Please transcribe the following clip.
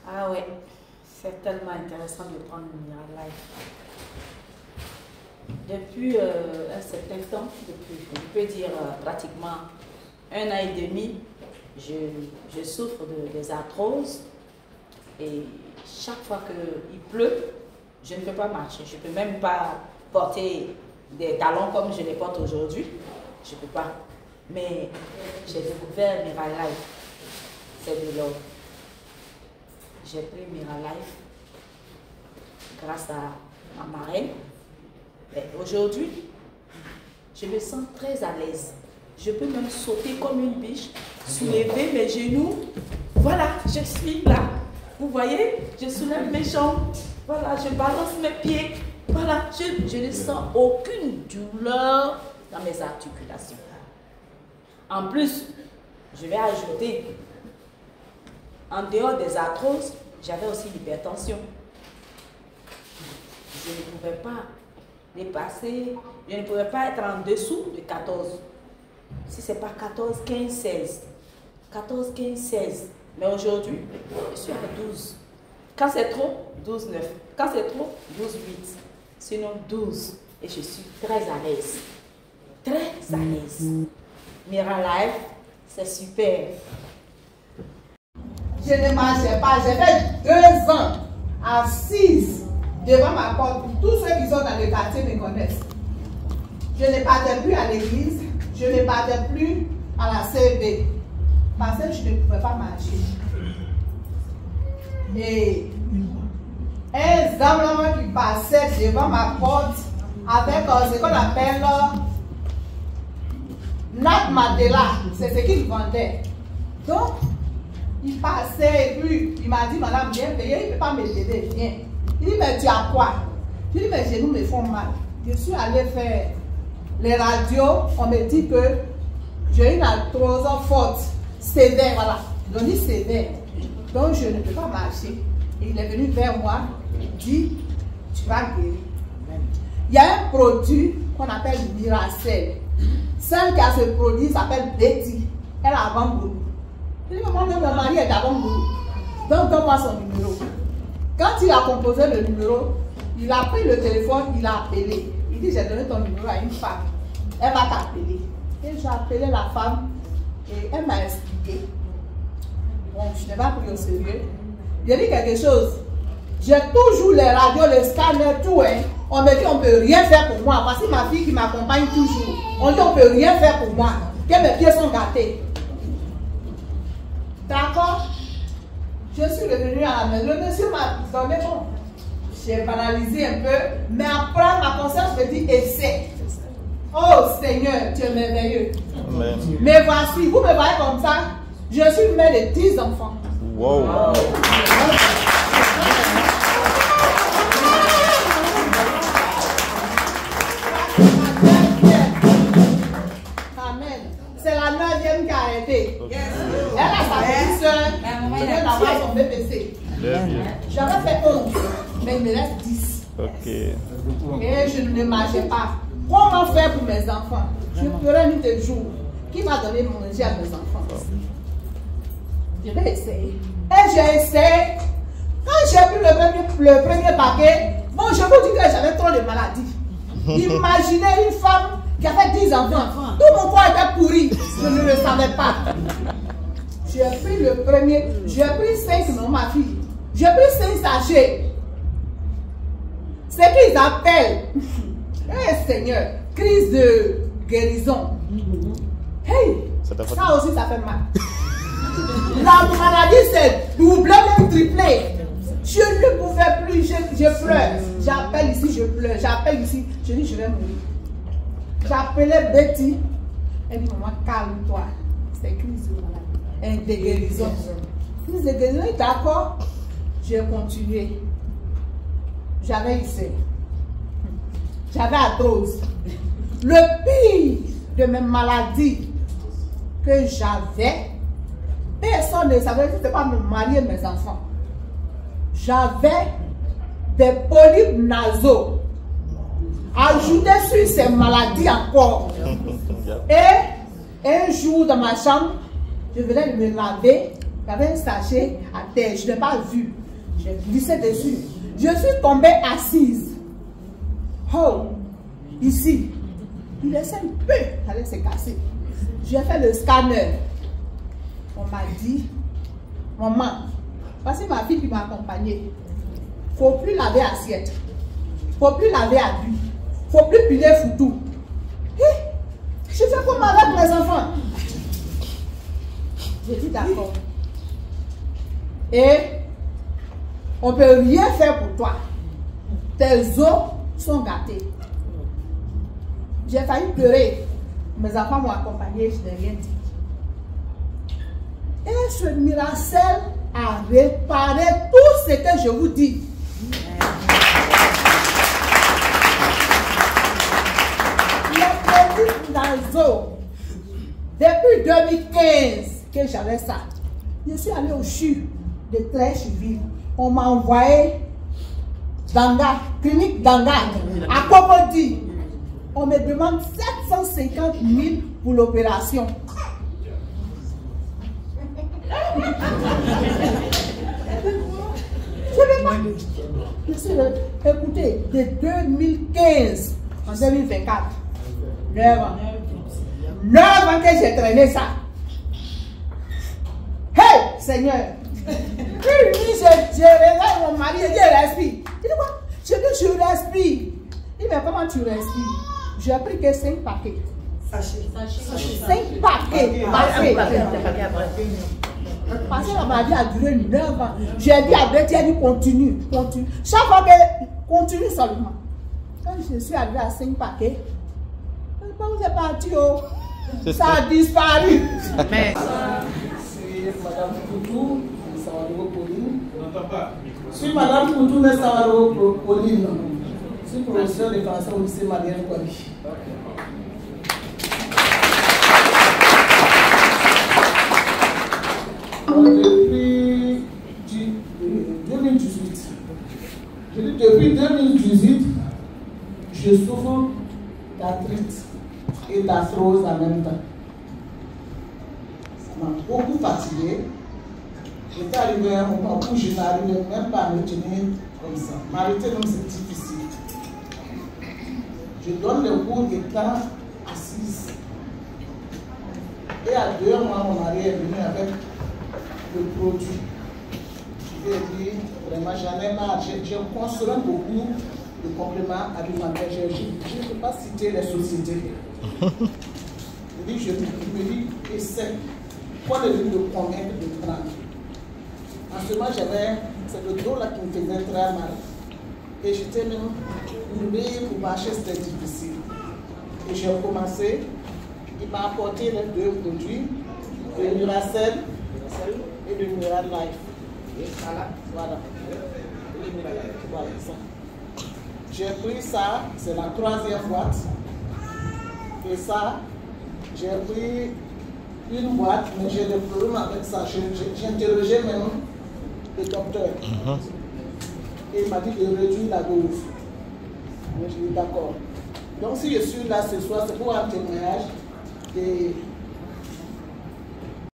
Ah ouais, c'est tellement intéressant de prendre Mira Life. Depuis un certain temps, depuis, je peux dire pratiquement 1 an et demi, je souffre des arthroses et chaque fois qu'il pleut, je ne peux pas marcher. Je ne peux même pas porter des talons comme je les porte aujourd'hui. Je ne peux pas. Mais j'ai découvert Mira Life. C'est de l'or. J'ai pris Mira Life grâce à ma marraine. Aujourd'hui, je me sens très à l'aise. Je peux même sauter comme une biche, soulever mes genoux. Voilà, je suis là. Vous voyez, je soulève mes jambes. Voilà, je balance mes pieds. Voilà, je ne sens aucune douleur dans mes articulations. En plus, je vais ajouter, en dehors des arthroses, j'avais aussi l'hypertension. Je ne pouvais pas dépasser, je ne pouvais pas être en dessous de 14. Si ce n'est pas 14, 15, 16. 14, 15, 16. Mais aujourd'hui, je suis à 12. Quand c'est trop, 12, 9. Quand c'est trop, 12, 8. Sinon 12. Et je suis très à l'aise. Très à l'aise. Mira Life, c'est super. Je ne marchais pas. J'ai fait 2 ans assise devant ma porte. Tous ceux qui sont dans le quartier me connaissent. Je ne partais plus à l'église. Je ne partais plus à la CB. Parce que je ne pouvais pas marcher. Et un homme qui passait devant ma porte avec ce qu'on appelle Nat Mandela, c'est ce qu'il vendait. Donc, il passait et puis il m'a dit, madame, viens payer, il ne peut pas me l'aider, viens. Il dit, mais tu as quoi? Je dis, mes genoux me font mal. Je suis allée faire les radios, on me dit que j'ai une arthrose forte, sévère, voilà. Ils ont dit sévère. Donc je ne peux pas marcher. Et il est venu vers moi, il dit, tu vas guérir. Il y a un produit qu'on appelle Miracel. Celle qui a ce produit s'appelle Betty. Elle a Bamboulou. Il dit, mon mari est à Bamboulou. Donc donne-moi son numéro. Quand il a composé le numéro, il a pris le téléphone, il a appelé. Il dit, j'ai donné ton numéro à une femme. Elle va t'appeler. Et j'ai appelé la femme et elle m'a expliqué. Bon, je n'ai pas pris au sérieux. J'ai dit quelque chose. J'ai toujours les radios, les scanners, tout. Hein. On me dit on ne peut rien faire pour moi. Parce que ma fille qui m'accompagne toujours, on dit on ne peut rien faire pour moi. Que mes pieds sont gâtés. D'accord? Je suis revenue à la maison. Le monsieur m'a donné bon. J'ai banalisé un peu. Mais après ma conscience me dit essaie. Oh Seigneur, tu es merveilleux. Amen. Mais voici, vous me voyez comme ça. Je suis mère de 10 enfants. Wow. Amen. C'est la 9e qui a arrêté. Yes. Elle a sa petite soeur. Elle vient d'avoir son BPC. J'avais fait 11, mais il me reste 10. Ok. Et je ne marchais pas. Comment faire pour mes enfants? Je pleurais nuit et jour. Qui va donner manger à mes enfants? Je vais essayer. Et j'ai essayé. Quand j'ai pris le premier paquet, bon, je vous dis que j'avais trop de maladies. Imaginez une femme qui avait 10 enfants. Tout mon corps était pourri. Je ne le savais pas. J'ai pris le premier. J'ai pris 5, non, ma fille. J'ai pris 5 sachets. C'est qu'ils appellent. Eh Seigneur, crise de guérison. Hey, ça aussi ça fait mal. La maladie c'est doublé, même triplé. Je ne pouvais plus, je pleure. J'appelle ici, je pleure. J'appelle ici, je dis je vais mourir. J'appelais Betty. Elle dit maman calme-toi. C'est crise de maladie. De guérison. Crise de guérison, d'accord. J'ai continué. J'avais ici. J'avais arthrose. Le pire de mes maladies que j'avais, personne ne savait que ce n'était pas me marier et mes enfants. J'avais des polypes nasaux. Ajouté sur ces maladies encore. Et un jour dans ma chambre, je venais de me laver. Il y avait un sachet à terre, je n'ai pas vu. J'ai glissé dessus. Je suis tombée assise. Oh, ici. Il laissait un peu, allait se casser. J'ai fait le scanner. On m'a dit, maman, parce que ma fille qui m'a accompagnée, il ne faut plus laver assiette. Il ne faut plus laver habit. Il ne faut plus piler foutou. Je fais comment avec mes enfants? J'ai dit d'accord. Et on ne peut rien faire pour toi. Tes os sont gâtés. J'ai failli pleurer. Mes enfants m'ont accompagné, je n'ai rien dit. Et ce Miracel a réparé tout ce que je vous dis. Les petits naseaux, depuis 2015 que j'avais ça, je suis allée au CHU de Trècheville. On m'a envoyé Danga, clinique Danga, à Copodi. On me demande 750 000 pour l'opération. Je sais, écoutez, de 2015 en 2024, 9 ans. 9 ans que j'ai traîné ça. Hey, Seigneur! Je réveille mon mari et dit, respire. Il dit quoi? Je dis, je respire. Il dit, mais comment tu respires? J'ai pris que 5 paquets. 5 paquets. Parce que la maladie a duré 9 ans. J'ai dit à Betty, elle dit continue, continue. Chaque fois que continue seulement. Quand je suis arrivée à 5 paquets, c'est parti, oh. Ça a disparu. C'est Madame Poutou, Sawarou Pauline. Je suis Madame Poutou, Sawarou Pauline. Je suis professeur de français au lycée Marianne Kwali. Depuis 2018, depuis 2018, je souffre d'arthrite et d'arthrose en même temps. Ça m'a beaucoup fatigué. J'étais arrivé à un moment où je n'arrivais même pas à me tenir comme ça. M'arrêter donc c'est difficile. Je donne le cours étant assise. Et à 2 mois, mon mari est venu avec le produit. Je lui ai dit, vraiment, j'en ai marre. J'ai construit beaucoup de compléments alimentaires. Je ne peux pas citer les sociétés. Je me dis, essaie. Quoi de le convaincre de prendre? En ce moment, c'est le dos là qui me faisait très mal. Et j'étais même courbée pour marcher, c'était difficile. Et j'ai commencé. Il m'a apporté les 2 produits, le Miracel et le Miral Life. Voilà. Voilà ça. J'ai pris ça, c'est la 3e boîte. Et ça, j'ai pris une boîte, mais j'ai des problèmes avec ça. J'ai interrogé même le docteur. Et il m'a dit de réduire la dose. Mais je dis d'accord. Donc si je suis là ce soir, c'est pour un témoignage de